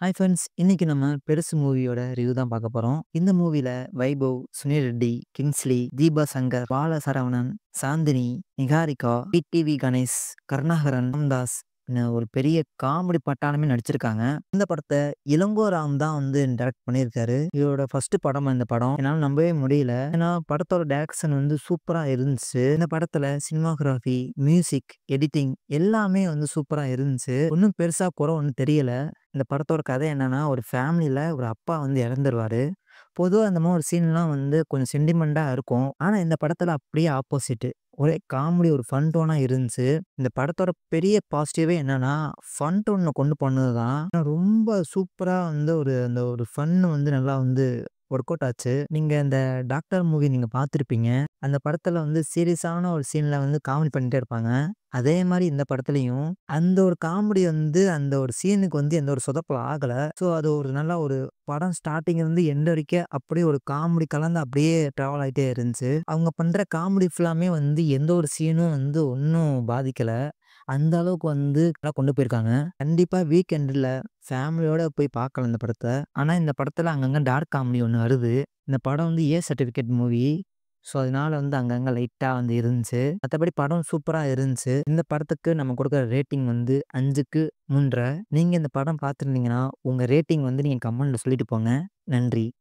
Hi friends. இன்னைக்கு நம்ம பெருசு மூவியோட ரிவ்யூ தான் பார்க்க போறோம். இந்த மூவில வைபவ், சுனில் ரெட்டி, கிங்ஸ்லி, தீபா சங்கர், பால சரவணன், சாந்தினி, நிகாரிகா, டிடிவி கணேஷ், கருணாகரன், ராம்தாஸ் ஒரு பெரிய காமெடி பட்டாளமே நடிச்சிருக்காங்க. இந்த படத்த இளங்கோ ராம் தான் டைரக்ட் பண்ணியிருக்காரு. இவரோட ஃபர்ஸ்ட் படம் இந்த படம். என்னால நம்பவே முடியல. ஏன்னா படத்தோட டைரக்ஷன் சூப்பரா இருந்துச்சு. இந்த படத்துல சினிமாகிராஃபி, மியூசிக், எடிட்டிங் எல்லாமே சூப்பரா இருந்துச்சு. ஒண்ணும் பெருசா குறை ஒண்ணும் தெரியல. இந்த படத்தோட கதை என்னன்னா, ஒரு ஃபேமிலில ஒரு அப்பா இறந்துருவாரு. பொதுவா இந்த மாரி ஒரு சீன்லாம் கொஞ்சம் சென்டிமென்ட்டா இருக்கும். ஆனா இந்த படத்துல அப்படியே ஆப்போசிட். ஒரே காமெடி ஒரு ஃபன் டோனா இருந்துச்சு. இந்த படத்தோட பெரிய பாசிட்டிவே என்னன்னா, ஃபன் டோன்ல கொண்டு போனது தான். ரொம்ப சூப்பரா அந்த ஒரு ஃபன் நல்லா ஒர்க் அவுட் ஆச்சு. நீங்க இந்த டாக்டர் மூவி நீங்க பார்த்திருப்பீங்க. அந்த படத்துல சீரியஸான ஒரு சீன்ல காமெடி பண்ணிட்டே இருப்பாங்க. அதே மாரி இந்த படத்துலயும் அந்த ஒரு காமெடி அந்த ஒரு சீனுக்கு எந்த ஒரு சொதப்பலும் ஆகல. ஸோ அது ஒரு நல்ல ஒரு படம் ஸ்டார்ட்டிங்ல இருந்து எண்ட் வரைக்கும் அப்படியே ஒரு காமெடி கலந்து அப்படியே டிராவல் ஆயிட்டே இருந்துச்சு. அவங்க பண்ற காமெடி ஃபுல்லாமே எந்த ஒரு சீனும் ஒண்ணும் பாதிக்கல. அந்த அளவுக்கு நல்லா கொண்டு போயிருக்காங்க. கண்டிப்பா வீக்கெண்டுல ஃபேமிலியோட போய் பார்க்கலாம் இந்த படத்த. ஆனா இந்த படத்துல அங்கங்க டார்க் காமெடி ஒண்ணு வருது. இந்த படம் ஏ சர்டிஃபிகேட் மூவி. ஸோ அதனால அங்கங்க லைட்டா இருந்துச்சு. மத்தபடி படம் சூப்பரா இருந்துச்சு. இந்த படத்துக்கு நம்ம குடுக்குற ரேட்டிங் 5க்கு 3 1/2. நீங்க இந்த படம் பார்த்துருந்தீங்கன்னா, உங்க ரேட்டிங் நீங்க கமெண்ட்ல சொல்லிட்டு போங்க. நன்றி.